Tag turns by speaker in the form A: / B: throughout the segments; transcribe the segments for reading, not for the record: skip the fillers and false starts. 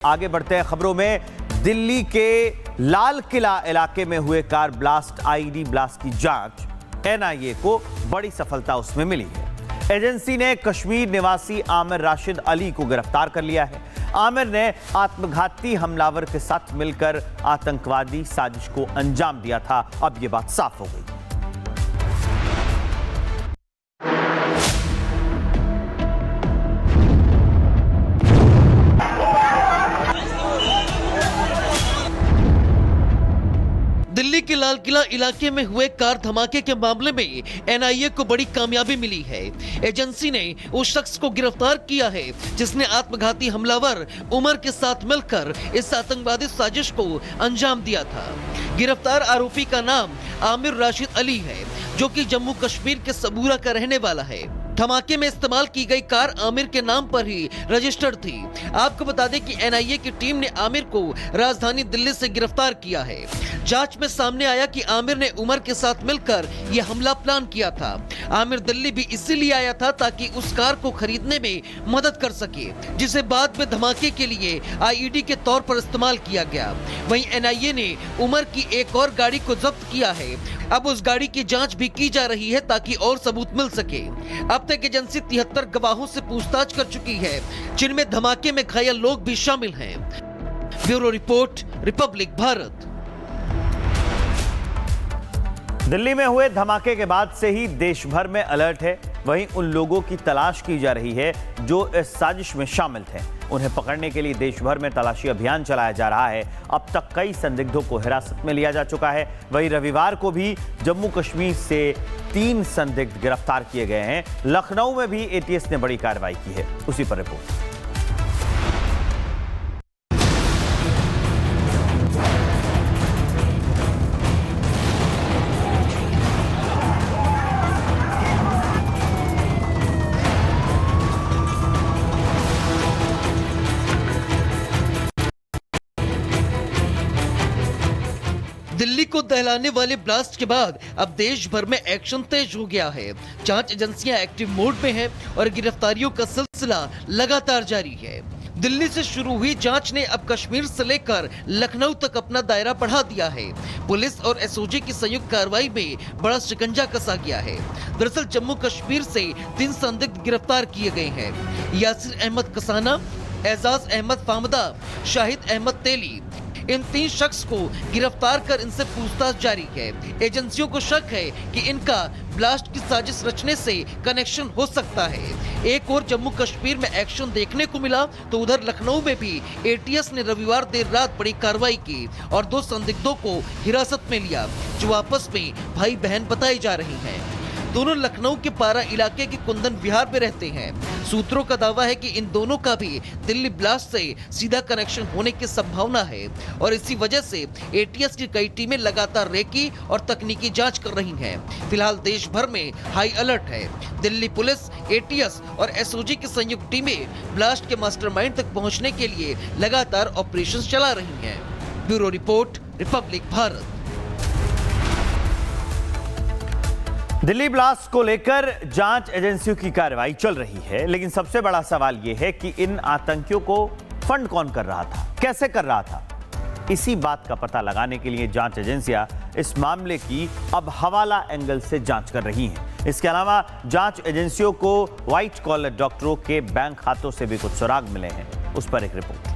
A: आगे बढ़ते हैं खबरों में। दिल्ली के लाल किला इलाके में हुए कार ब्लास्ट आईईडी ब्लास्ट की जांच एनआईए को बड़ी सफलता उसमें मिली है। एजेंसी ने कश्मीर निवासी आमिर राशिद अली को गिरफ्तार कर लिया है। आमिर ने आत्मघाती हमलावर के साथ मिलकर आतंकवादी साजिश को अंजाम दिया था। अब यह बात साफ हो गई।
B: दिल्ली के लाल किला इलाके में हुए कार धमाके के मामले में एनआईए को बड़ी कामयाबी मिली है। एजेंसी ने उस शख्स को गिरफ्तार किया है जिसने आत्मघाती हमलावर उमर के साथ मिलकर इस आतंकवादी साजिश को अंजाम दिया था। गिरफ्तार आरोपी का नाम आमिर राशिद अली है, जो कि जम्मू कश्मीर के सबूरा का रहने वाला है। धमाके में इस्तेमाल की गई कार आमिर के नाम पर ही रजिस्टर्ड थी। आपको बता दें कि एनआईए की टीम ने आमिर को राजधानी दिल्ली से गिरफ्तार किया है। जांच में सामने आया कि आमिर ने उमर के साथ मिलकर यह हमला प्लान किया था। आमिर दिल्ली भी इसीलिए आया था ताकि उस कार को खरीदने में मदद कर सके, जिसे बाद में धमाके के लिए आईईडी के तौर पर इस्तेमाल किया गया। वहीं एनआईए ने उमर की एक और गाड़ी को जब्त किया है। अब उस गाड़ी की जांच भी की जा रही है ताकि और सबूत मिल सके। अब तक एजेंसी 73 गवाहों से पूछताछ कर चुकी है, जिनमें धमाके में घायल लोग भी शामिल हैं। Bureau report, Republic Bharat.
A: Delhi में हुए धमाके के बाद से ही देश भर में अलर्ट है। वहीं उन लोगों की तलाश की जा रही है जो इस साजिश में शामिल थे। उन्हें पकड़ने के लिए देश भर में तलाशी अभियान चलाया जा रहा है। अब तक कई संदिग्धों को हिरासत में लिया जा चुका है। वहीं रविवार को भी जम्मू कश्मीर से 3 संदिग्ध गिरफ्तार किए गए हैं। लखनऊ में भी एटीएस ने बड़ी कार्रवाई की है। उसी पर रिपोर्ट।
B: दिल्ली को दहलाने वाले ब्लास्ट के बाद अब देश भर में एक्शन तेज हो गया है। जांच एजेंसियां एक्टिव मोड में हैं और गिरफ्तारियों का सिलसिला लगातार जारी है। दिल्ली से शुरू हुई जांच ने अब कश्मीर से लेकर लखनऊ तक अपना दायरा बढ़ा दिया है। पुलिस और एसओजी की संयुक्त कार्रवाई में बड़ा शिकंजा कसा गया है। दरअसल जम्मू कश्मीर से 3 संदिग्ध गिरफ्तार किए गए हैं। यासिर अहमद कसाना, एजाज अहमद फामदा, शाहिद अहमद तेली। इन 3 शख्स को गिरफ्तार कर इनसे पूछताछ जारी है। एजेंसियों को शक है कि इनका ब्लास्ट की साजिश रचने से कनेक्शन हो सकता है। एक और जम्मू कश्मीर में एक्शन देखने को मिला तो उधर लखनऊ में भी एटीएस ने रविवार देर रात बड़ी कार्रवाई की और 2 संदिग्धों को हिरासत में लिया, जो आपस में भाई बहन बताए जा रहे हैं। दोनों लखनऊ के पारा इलाके के कुंदन विहार में रहते हैं। सूत्रों का दावा है कि इन दोनों का भी दिल्ली ब्लास्ट से सीधा कनेक्शन होने की संभावना है और इसी वजह से एटीएस की कई टीमें लगातार रेकी और तकनीकी जांच कर रही हैं। फिलहाल देश भर में हाई अलर्ट है। दिल्ली पुलिस, एटीएस और एसओजी की संयुक्त टीमें ब्लास्ट के मास्टरमाइंड तक पहुँचने के लिए लगातार ऑपरेशन चला रही है। Bureau report, Republic Bharat.
A: Delhi blast को लेकर जांच एजेंसियों की कार्रवाई चल रही है, लेकिन सबसे बड़ा सवाल यह है कि इन आतंकियों को फंड कौन कर रहा था, कैसे कर रहा था। इसी बात का पता लगाने के लिए जांच एजेंसियां इस मामले की अब हवाला एंगल से जांच कर रही हैं। इसके अलावा जांच एजेंसियों को व्हाइट कॉलर डॉक्टरों के बैंक खातों से भी कुछ सुराग मिले हैं। उस पर एक रिपोर्ट।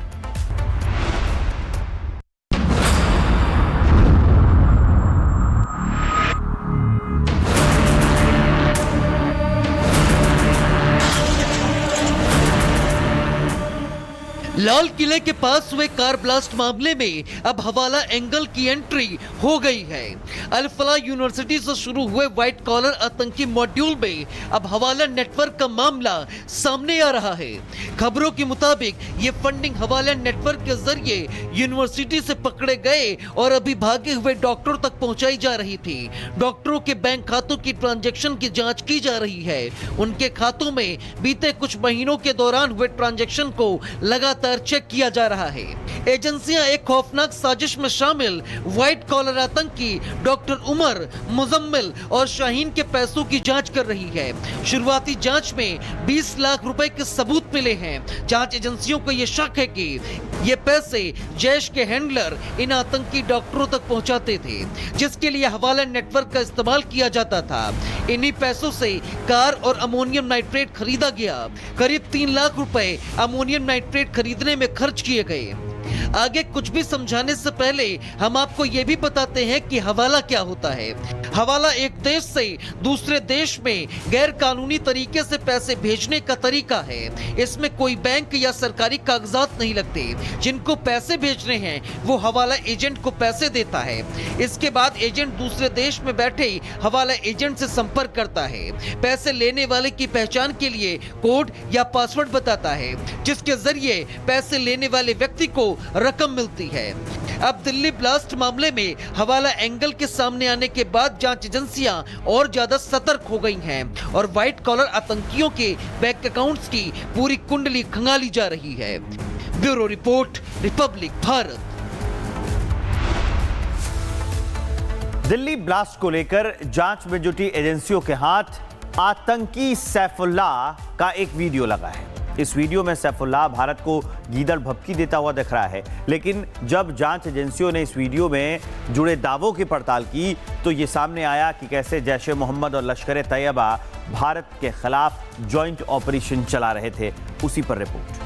B: लाल किले के पास हुए कार ब्लास्ट मामले में अब हवाला एंगल की एंट्री हो गई है। अल फलाह यूनिवर्सिटी से शुरू हुए व्हाइट कॉलर आतंकी मॉड्यूल में अब हवाला नेटवर्क का मामला सामने आ रहा है। खबरों के मुताबिक ये फंडिंग हवाला नेटवर्क के जरिए यूनिवर्सिटी से पकड़े गए और अभी भागे हुए डॉक्टरों तक पहुंचाई जा रही थी। डॉक्टरों के बैंक खातों की ट्रांजैक्शन की जांच की जा रही है। उनके खातों में बीते कुछ महीनों के दौरान हुए ट्रांजैक्शन को लगातार चेक किया जा रहा है। एजेंसियां एक खौफनाक साजिश में शामिल व्हाइट कॉलर आतंकी डॉक्टर उमर, मुजम्मिल और शाहीन के पैसों की जांच कर रही है। शुरुआती जांच में 20 लाख रुपए के सबूत मिले हैं। जांच एजेंसियों को यह शक है कि ये पैसे जैश के हैंडलर इन आतंकी डॉक्टरों तक पहुंचाते थे, जिसके लिए हवाला नेटवर्क का इस्तेमाल किया जाता था। इन्हीं पैसों से कार और अमोनियम नाइट्रेट खरीदा गया। करीब 3 लाख रुपए अमोनियम नाइट्रेट खरीदने में खर्च किए गए। आगे कुछ भी समझाने से पहले हम आपको यह भी बताते हैं कि हवाला क्या होता है। हवाला एक देश से दूसरे देश में गैर कानूनी तरीके से पैसे भेजने का तरीका है। इसमें कोई बैंक या सरकारी कागजात नहीं लगते। जिनको पैसे भेजने हैं वो हवाला एजेंट को पैसे देता है। इसके बाद एजेंट दूसरे देश में बैठे हवाला एजेंट से संपर्क करता है। पैसे लेने वाले की पहचान के लिए कोड या पासवर्ड बताता है, जिसके जरिए पैसे लेने वाले व्यक्ति को रकम मिलती है। अब दिल्ली ब्लास्ट मामले में हवाला एंगल के सामने आने के बाद जांच एजेंसियां और ज्यादा सतर्क हो गई हैं और व्हाइट कॉलर आतंकियों के बैंक अकाउंट्स की पूरी कुंडली खंगाली जा रही है। Bureau report, Republic Bharat.
A: Delhi blast को लेकर जांच में जुटी एजेंसियों के हाथ आतंकी सैफुल्लाह का एक वीडियो लगा है। इस वीडियो में सैफुल्लाह भारत को गीदड़ भभकी देता हुआ दिख रहा है, लेकिन जब जांच एजेंसियों ने इस वीडियो में जुड़े दावों की पड़ताल की तो ये सामने आया कि कैसे जैश ए मोहम्मद और लश्कर ए तैयबा भारत के खिलाफ जॉइंट ऑपरेशन चला रहे थे। उसी पर रिपोर्ट।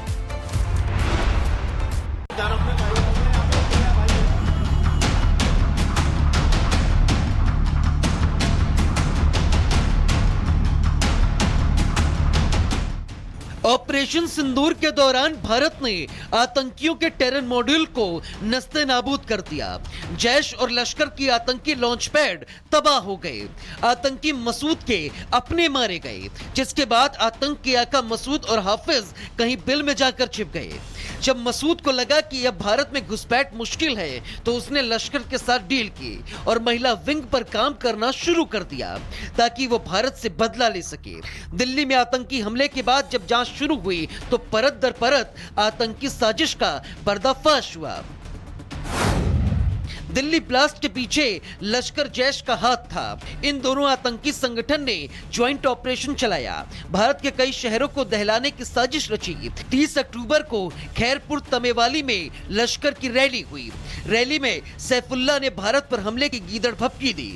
B: ऑपरेशन सिंदूर के दौरान भारत ने आतंकियों के टेरर मॉड्यूल को नस्ते नाबूद कर दिया। जैश और लश्कर की आतंकी लॉन्च पैड तबाह हो गए। आतंकी मसूद के अपने मारे गए, जिसके बाद आतंक के आका मसूद और हाफिज कहीं बिल में जाकर छिप गए। जब मसूद को लगा कि अब भारत में घुसपैठ मुश्किल है तो उसने लश्कर के साथ डील की और महिला विंग पर काम करना शुरू कर दिया ताकि वो भारत से बदला ले सके। दिल्ली में आतंकी हमले के बाद जब जांच शुरू हुई तो परत दर परत आतंकी साजिश का पर्दाफाश हुआ। दिल्ली ब्लास्ट के पीछे लश्कर जैश का हाथ था। इन दोनों आतंकी संगठन ने ज्वाइंट ऑपरेशन चलाया। भारत के कई शहरों को दहलाने की साजिश रची। 30 अक्टूबर को खैरपुर तमेवाली में लश्कर की रैली हुई। रैली में सैफुल्लाह ने भारत पर हमले की गीदड़ भभकी दी।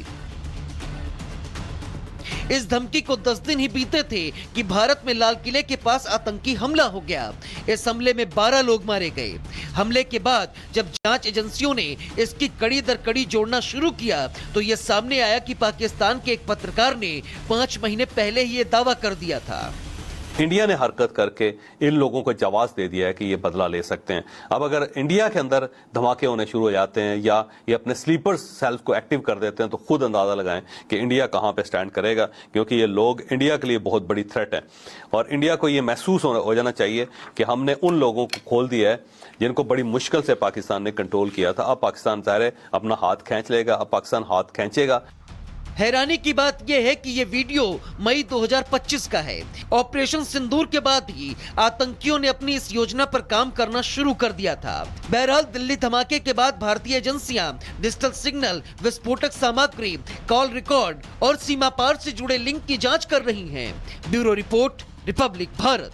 B: इस धमकी को 10 दिन ही बीते थे कि भारत में लाल किले के पास आतंकी हमला हो गया। इस हमले में 12 लोग मारे गए। हमले के बाद जब जांच एजेंसियों ने इसकी कड़ी दर कड़ी जोड़ना शुरू किया तो यह सामने आया कि पाकिस्तान के एक पत्रकार ने 5 महीने पहले ही यह दावा कर दिया था।
C: इंडिया ने हरकत करके इन लोगों को जवाब दे दिया है कि ये बदला ले सकते हैं। अब अगर इंडिया के अंदर धमाके होने शुरू हो जाते हैं या ये अपने स्लीपर सेल्स को एक्टिव कर देते हैं तो खुद अंदाजा लगाएं कि इंडिया कहां पे स्टैंड करेगा, क्योंकि ये लोग इंडिया के लिए बहुत बड़ी थ्रेट है। और इंडिया को ये महसूस हो जाना चाहिए कि हमने उन लोगों को खोल दिया है जिनको बड़ी मुश्किल से पाकिस्तान ने कंट्रोल किया था। अब पाकिस्तान ज़ाहिर है अपना हाथ खींच लेगा। अब पाकिस्तान हाथ खींचेगा।
B: हैरानी की बात यह है कि यह वीडियो मई 2025 का है। ऑपरेशन सिंदूर के बाद ही आतंकियों ने अपनी इस योजना पर काम करना शुरू कर दिया था। बहरहाल दिल्ली धमाके के बाद भारतीय एजेंसियां डिजिटल सिग्नल, विस्फोटक सामग्री, कॉल रिकॉर्ड और सीमा पार से जुड़े लिंक की जांच कर रही हैं। Bureau report, Republic Bharat.